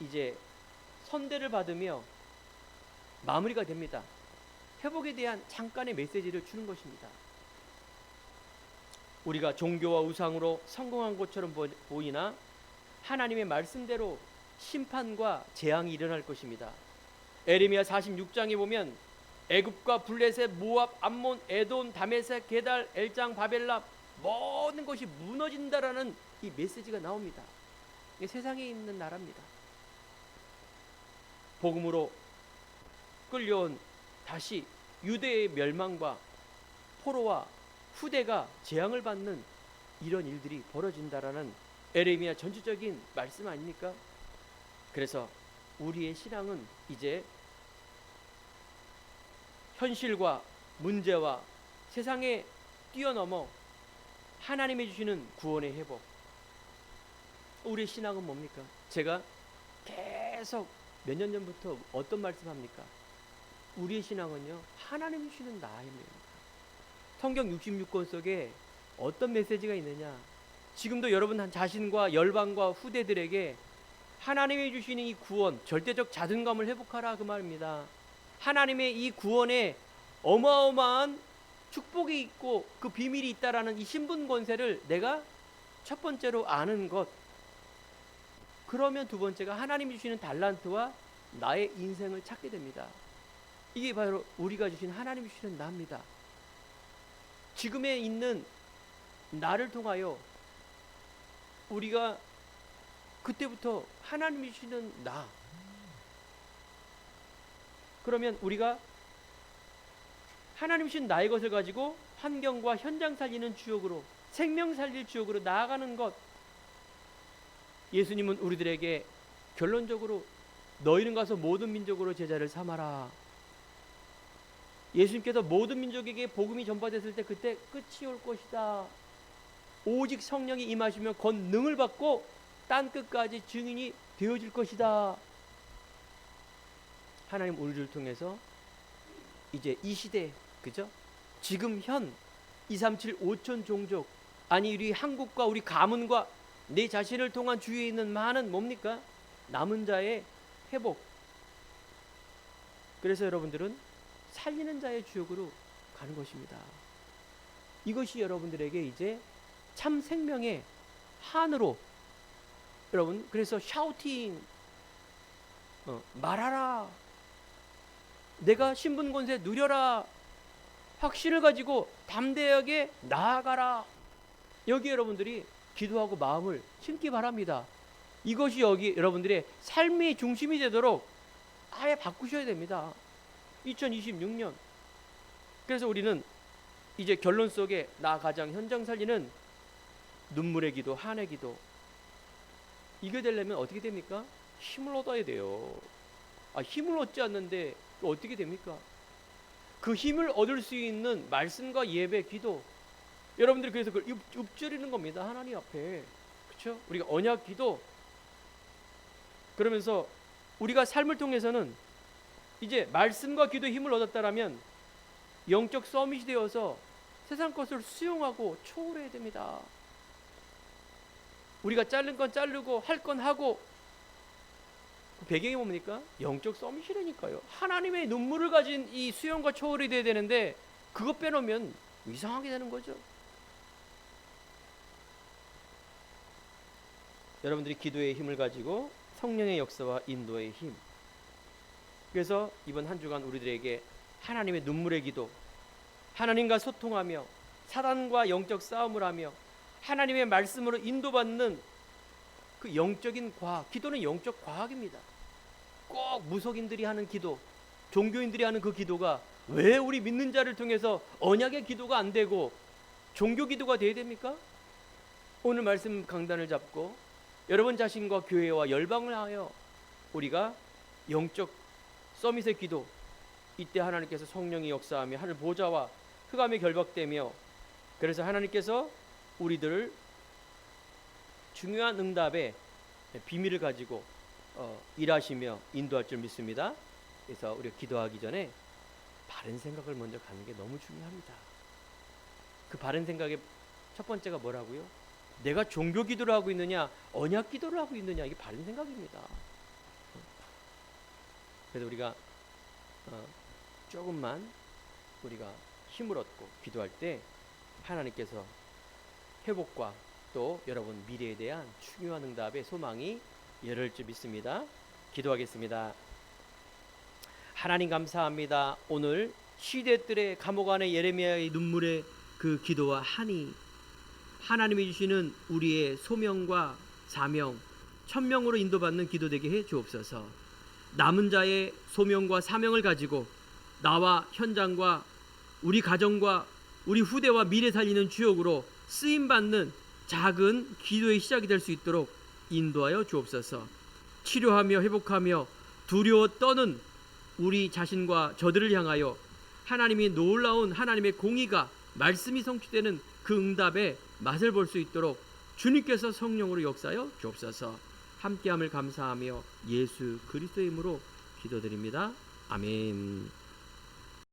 이제 선대를 받으며 마무리가 됩니다. 회복에 대한 잠깐의 메시지를 주는 것입니다. 우리가 종교와 우상으로 성공한 것처럼 보이나 하나님의 말씀대로 심판과 재앙이 일어날 것입니다. 에레미야 46장에 보면 애굽과 블레셋, 모압, 암몬, 에돔, 다메섹, 게달, 엘장, 바벨랍 모든 것이 무너진다라는 이 메시지가 나옵니다. 이게 세상에 있는 나라입니다. 복음으로 끌려온 다시 유대의 멸망과 포로와 후대가 재앙을 받는 이런 일들이 벌어진다라는 에레미야 전체적인 말씀 아닙니까? 그래서 우리의 신앙은 이제 현실과 문제와 세상에 뛰어넘어 하나님이 주시는 구원의 회복. 우리의 신앙은 뭡니까? 제가 계속 몇 년 전부터 어떤 말씀합니까? 우리의 신앙은요, 하나님이 주시는 나입니다. 성경 66권 속에 어떤 메시지가 있느냐? 지금도 여러분 자신과 열방과 후대들에게 하나님이 주시는 이 구원, 절대적 자존감을 회복하라 그 말입니다. 하나님의 이 구원에 어마어마한 축복이 있고 그 비밀이 있다라는 이 신분 권세를 내가 첫 번째로 아는 것. 그러면 두 번째가 하나님이 주시는 달란트와 나의 인생을 찾게 됩니다. 이게 바로 우리가 주신 하나님이 주시는 나입니다. 지금에 있는 나를 통하여 우리가 그때부터 하나님이 주시는 나. 그러면 우리가 하나님 주신 나의 것을 가지고 환경과 현장 살리는 주역으로, 생명 살릴 주역으로 나아가는 것. 예수님은 우리들에게 결론적으로 너희는 가서 모든 민족으로 제자를 삼아라. 예수님께서 모든 민족에게 복음이 전파됐을 때 그때 끝이 올 것이다. 오직 성령이 임하시면 권능을 받고 땅 끝까지 증인이 되어질 것이다. 하나님 우리를 통해서 이제 이 시대, 그죠? 지금 현 237 5천 종족, 아니 우리 한국과 우리 가문과 내 자신을 통한 주위에 있는 많은 뭡니까? 남은 자의 회복. 그래서 여러분들은 살리는 자의 주역으로 가는 것입니다. 이것이 여러분들에게 이제 참 생명의 한으로, 여러분 그래서 샤우팅, 말하라, 내가 신분 권세 누려라, 확신을 가지고 담대하게 나아가라. 여기 여러분들이 기도하고 마음을 심기 바랍니다. 이것이 여기 여러분들의 삶의 중심이 되도록 아예 바꾸셔야 됩니다. 2026년. 그래서 우리는 이제 결론 속에 나 가장 현장 살리는 눈물의 기도, 한의 기도. 이게 되려면 어떻게 됩니까? 힘을 얻어야 돼요. 힘을 얻지 않는데 어떻게 됩니까? 그 힘을 얻을 수 있는 말씀과 예배, 기도. 여러분들이 그래서 그걸 읊조리는 겁니다. 하나님 앞에. 그렇죠? 우리가 언약 기도. 그러면서 우리가 삶을 통해서는 이제 말씀과 기도의 힘을 얻었다라면 영적 서밋이 되어서 세상 것을 수용하고 초월해야 됩니다. 우리가 자른 건 자르고 할 건 하고, 그 배경이 뭡니까? 영적 서밋이라니까요. 하나님의 눈물을 가진 이 수용과 초월이 돼야 되는데 그거 빼놓으면 이상하게 되는 거죠. 여러분들이 기도의 힘을 가지고 성령의 역사와 인도의 힘. 그래서 이번 한 주간 우리들에게 하나님의 눈물의 기도, 하나님과 소통하며 사단과 영적 싸움을 하며 하나님의 말씀으로 인도받는 그 영적인 과학. 기도는 영적 과학입니다. 꼭 무속인들이 하는 기도, 종교인들이 하는 그 기도가 왜 우리 믿는 자를 통해서 언약의 기도가 안 되고 종교 기도가 돼야 됩니까? 오늘 말씀 강단을 잡고 여러분 자신과 교회와 열방을 하여 우리가 영적 서밋의 기도, 이때 하나님께서 성령이 역사하며 하늘 보좌와 흑암이 결박되며, 그래서 하나님께서 우리들을 중요한 응답의 비밀을 가지고 일하시며 인도할 줄 믿습니다. 그래서 우리가 기도하기 전에 바른 생각을 먼저 갖는 게 너무 중요합니다. 그 바른 생각의 첫 번째가 뭐라고요? 내가 종교 기도를 하고 있느냐 언약 기도를 하고 있느냐, 이게 바른 생각입니다. 그래서 우리가 조금만 우리가 힘을 얻고 기도할 때 하나님께서 회복과 또 여러분 미래에 대한 중요한 응답의 소망이 열릴 줄 믿습니다. 기도하겠습니다. 하나님 감사합니다. 오늘 시대들의 감옥 안에 예레미야의 눈물의 그 기도와 한이 하나님이 주시는 우리의 소명과 사명, 천명으로 인도받는 기도되게 해 주옵소서. 남은 자의 소명과 사명을 가지고 나와 현장과 우리 가정과 우리 후대와 미래 살리는 주역으로 쓰임받는 작은 기도의 시작이 될 수 있도록 인도하여 주옵소서. 치료하며 회복하며 두려워 떠는 우리 자신과 저들을 향하여 하나님이 놀라운 하나님의 공의가 말씀이 성취되는 그 응답의 맛을 볼 수 있도록 주님께서 성령으로 역사하여 주옵소서. 함께함을 감사하며 예수 그리스도의 이름으로 기도드립니다. 아멘.